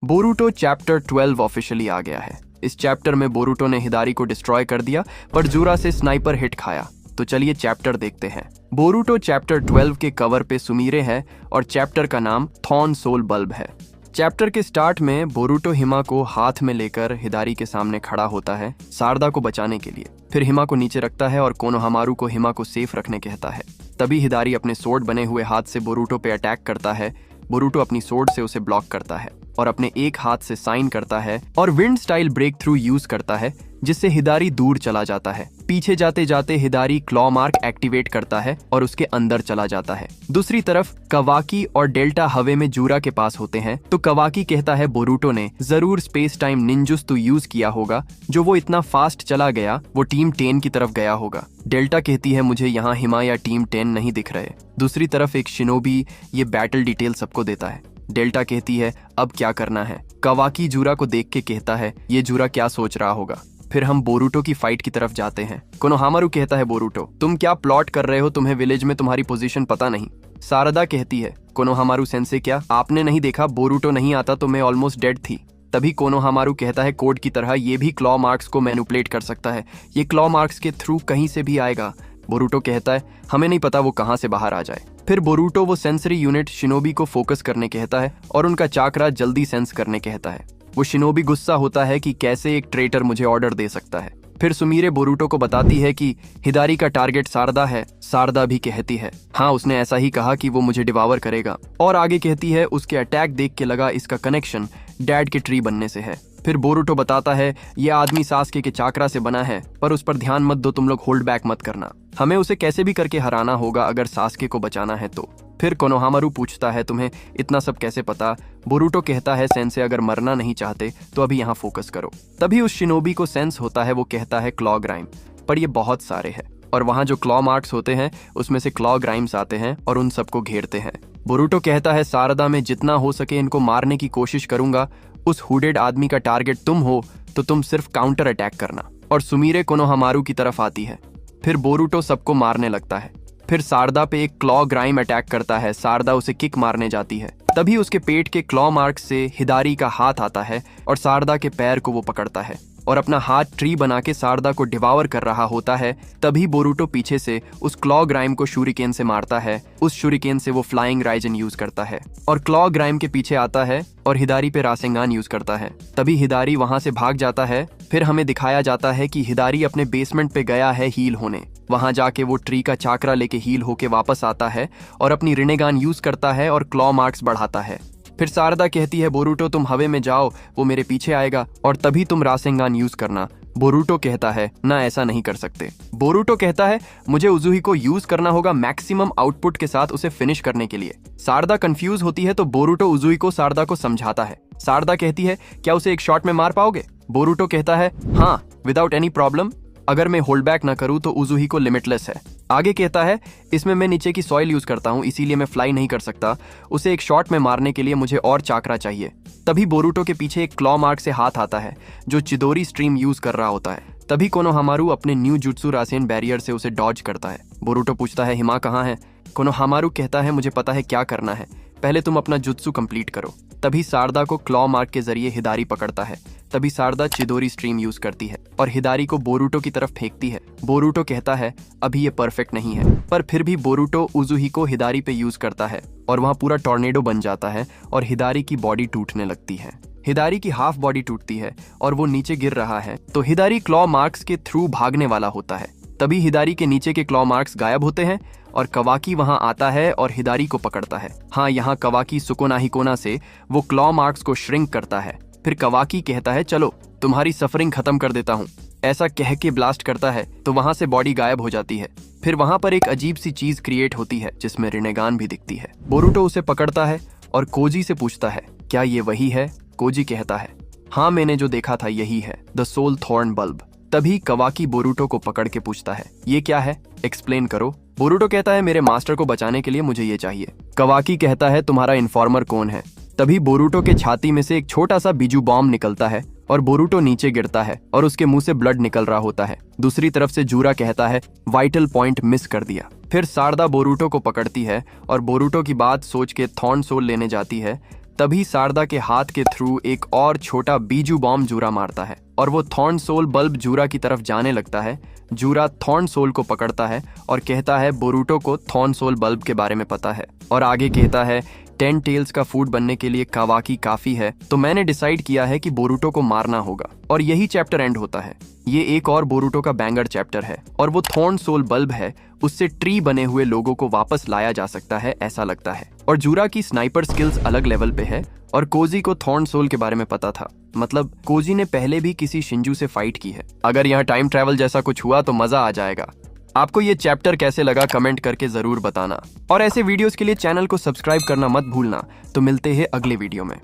Boruto chapter 12 officially आ गया है। इस चैप्टर में बोरूटो ने हिदारी को डिस्ट्रॉय कर दिया पर जूरा से स्नाइपर हिट खाया। तो चलिए चैप्टर देखते हैं। बोरूटो चैप्टर 12 के कवर पे सुमीरे है और चैप्टर का नाम थॉर्न सोल बल्ब है। चैप्टर के स्टार्ट में बोरूटो हिमा को हाथ में लेकर हिदारी के सामने खड़ा होता है सारदा को बचाने के लिए। फिर हिमा को नीचे रखता है और कोनोहामारू को हिमा को सेफ रखने कहता है। तभी हिदारी अपने सोर्ड बने हुए हाथ से बोरूटो पे अटैक करता है। बोरूटो अपनी सोर्ड से उसे ब्लॉक करता है और अपने एक हाथ से साइन करता है और wind style break through use करता है, जिससे हिदारी दूर चला जाता है। पीछे जाते जाते हिदारी क्लॉ मार्क एक्टिवेट करता है और उसके अंदर चला जाता है। दूसरी तरफ कवाकी और डेल्टा हवे में जूरा के पास होते हैं। तो कवाकी कहता है बोरूटो ने जरूर स्पेस टाइम निंजुत्सु यूज किया होगा, जो वो इतना फास्ट चला गया वो टीम 10 की तरफ गया होगा। डेल्टा कहती है मुझे यहाँ हिमा या टीम 10 नहीं दिख रहे। दूसरी तरफ एक शिनोबी ये बैटल डिटेल सबको देता है। डेल्टा कहती है अब क्या करना है। कवाकी जूरा को देख के कहता है ये जूरा क्या सोच रहा होगा। फिर हम बोरूटो की फाइट की तरफ जाते हैं। कोनोहामारू कहता है बोरूटो तुम क्या प्लॉट कर रहे हो, तुम्हें विलेज में तुम्हारी पोजीशन पता नहीं। सारदा कहती है कोनोहामारू सेंसे क्या आपने नहीं देखा, बोरूटो नहीं आता तो मैं ऑलमोस्ट डेड थी। तभी कोनोहामारू कहता है कोड की तरह ये भी क्लॉ मार्क्स को मैनिपुलेट कर सकता है, ये क्लॉ मार्क्स के थ्रू कहीं से भी आएगा। बोरूटो कहता है हमें नहीं पता वो कहाँ से बाहर आ जाए। फिर बोरूटो वो सेंसरी यूनिट शिनोबी को फोकस करने कहता है और उनका चाकरा जल्दी सेंस करने कहता है। वो शिनोबी गुस्सा होता है कि कैसे एक ट्रेटर मुझे ऑर्डर दे सकता है। फिर सुमीरे बोरूटो को बताती है कि हिदारी का टारगेट सारदा है। सारदा भी कहती है हाँ उसने ऐसा ही कहा कि वो मुझे डिवावर करेगा, और आगे कहती है उसके अटैक देख के लगा इसका कनेक्शन डैड के ट्री बनने से है। फिर बोरूटो बताता है ये आदमी सास्के के चाकरा से बना है, पर उस पर ध्यान मत दो, तुम लोग होल्ड बैक मत करना, हमें उसे कैसे भी करके हराना होगा अगर सास्के को बचाना है तो। फिर कोनोहामारू पूछता है तुम्हें इतना सब कैसे पता। बोरूटो कहता है सेंसे अगर मरना नहीं चाहते तो अभी यहाँ फोकस करो। तभी उस शिनोबी को सेंस होता है, वो कहता है क्लॉ ग्राइम, पर ये बहुत सारे हैं और वहाँ जो क्लॉ मार्क्स होते हैं उसमें से क्लॉ ग्राइम्स आते हैं और उन सबको घेरते हैं। बोरूटो कहता है सारदा में जितना हो सके इनको मारने की कोशिश करूंगा, उस हुडेड आदमी का टारगेट तुम हो तो तुम सिर्फ काउंटर अटैक करना। और सुमीरे कोनोहामारू की तरफ आती है। फिर बोरूटो सबको मारने लगता है। फिर सारदा पे एक क्लॉ ग्राइम अटैक करता है। सारदा उसे किक मारने जाती है। तभी उसके पेट के क्लॉ मार्क से हिदारी का हाथ आता है और सारदा के पैर को वो पकड़ता है और अपना हाथ ट्री बना के सारदा को डिवावर कर रहा होता है। तभी बोरूटो पीछे से उस क्लॉ ग्राइम को शूरिकेन से मारता है। उस शूरिकेन से वो फ्लाइंग राइजन यूज करता है और क्लॉ ग्राइम के पीछे आता है और हिदारी पे रासेंगान यूज करता है। तभी हिदारी वहां से भाग जाता है। फिर हमें दिखाया जाता है कि हिदारी अपने बेसमेंट पे गया है हील होने। वहां जाके वो ट्री का चाकरा लेके हील होके वापस आता है और अपनी रिनेगान यूज करता है और क्लॉ मार्क्स बढ़ाता है। फिर सारदा कहती है बोरूटो तुम हवे में जाओ, वो मेरे पीछे आएगा और तभी तुम रासेंगान यूज करना। बोरूटो कहता है ना ऐसा नहीं कर सकते। बोरूटो कहता है मुझे उजुही को यूज करना होगा मैक्सिमम आउटपुट के साथ उसे फिनिश करने के लिए। सारदा कंफ्यूज होती है तो बोरूटो उजुही को सारदा को समझाता है। सारदा कहती है क्या उसे एक शॉट में मार पाओगे। बोरूटो कहता है हाँ विदाउट एनी प्रॉब्लम, अगर मैं होल्ड बैक ना करूं तो उजुही को लिमिटलेस है। आगे कहता है इसमें मैं नीचे की सॉइल यूज करता हूं इसीलिए मैं फ्लाई नहीं कर सकता, उसे एक शॉट में मारने के लिए मुझे और चाकरा चाहिए। तभी बोरूटो के पीछे एक क्लॉ मार्क से हाथ आता है जो चिदोरी स्ट्रीम यूज कर रहा होता है। तभी कोनोहामारू अपने न्यू जुत्सु रासेन बैरियर से उसे डॉज करता है। बोरूटो पूछता है हिमा कहाँ है। कोनोहामारू कहता है मुझे पता है क्या करना है, पहले तुम अपना जुत्सु कंप्लीट करो। तभी सारदा को क्लॉ मार्क के जरिए हिदारी पकड़ता है। तभी सारदा चिदोरी स्ट्रीम यूज करती है और हिदारी को बोरूटो की तरफ फेंकती है। बोरूटो कहता है अभी ये परफेक्ट नहीं है, पर फिर भी बोरूटो उजुही को हिदारी पे यूज करता है और वहाँ पूरा टॉर्नेडो बन जाता है और हिदारी की बॉडी टूटने लगती है। हिदारी की हाफ बॉडी टूटती है और वो नीचे गिर रहा है तो हिदारी क्लॉ मार्क्स के थ्रू भागने वाला होता है। तभी हिदारी के नीचे के क्लॉ मार्क्स गायब होते हैं और कवाकी वहां आता है और हिदारी को पकड़ता है। हाँ यहाँ कवाकी सुकोना हिकोना से वो क्लॉ मार्क्स को श्रिंक करता है। फिर कवाकी कहता है चलो तुम्हारी सफरिंग खत्म कर देता हूँ। ऐसा कह के ब्लास्ट करता है तो वहां से बॉडी गायब हो जाती है। फिर वहां पर एक अजीब सी चीज क्रिएट होती है जिसमें रिनेगान भी दिखती है। बोरूटो उसे पकड़ता है और कोजी से पूछता है क्या ये वही है। कोजी कहता है हाँ मैंने जो देखा था यही है, द सोल थॉर्न बल्ब। तभी कवाकी बोरूटो को पकड़ के पूछता है ये क्या है, एक्सप्लेन करो। बोरूटो कहता है मेरे मास्टर को बचाने के लिए मुझे ये चाहिए। कवाकी कहता है तुम्हारा इन्फॉर्मर कौन है। तभी बोरूटो के छाती में से एक छोटा सा बिजू बॉम्ब निकलता है और बोरूटो नीचे गिरता है और उसके मुंह से ब्लड निकल रहा होता है। दूसरी तरफ से जूरा कहता है वाइटल पॉइंट मिस कर दिया। फिर सारदा बोरूटो को पकड़ती है और बोरूटो की बात सोच के थॉर्न सोल लेने जाती है। तभी सारदा के हाथ के थ्रू एक और छोटा बीजू बॉम्ब जूरा मारता है और वो थॉर्न सोल बल्ब जूरा की तरफ जाने लगता है। जूरा थॉर्न सोल को पकड़ता है और कहता है बोरूटो को थॉर्न सोल बल्ब के बारे में पता है, और आगे कहता है 10 टेल्स का फूड बनने के लिए कावाकी काफी है, तो मैंने डिसाइड किया है कि बोरूटो को मारना होगा। और यही चैप्टर एंड होता है। ये एक और बोरूटो का बैंगर चैप्टर है और वो थॉर्न सोल बल्ब है, उससे ट्री बने हुए लोगों को वापस लाया जा सकता है ऐसा लगता है। और जूरा की स्नाइपर स्किल्स अलग लेवल पे है और कोजी को थॉर्न सोल के बारे में पता था, मतलब कोजी ने पहले भी किसी शिंजू से फाइट की है। अगर यहाँ टाइम ट्रैवल जैसा कुछ हुआ तो मजा आ जाएगा। आपको ये चैप्टर कैसे लगा कमेंट करके जरूर बताना, और ऐसे वीडियोस के लिए चैनल को सब्सक्राइब करना मत भूलना। तो मिलते हैं अगले वीडियो में।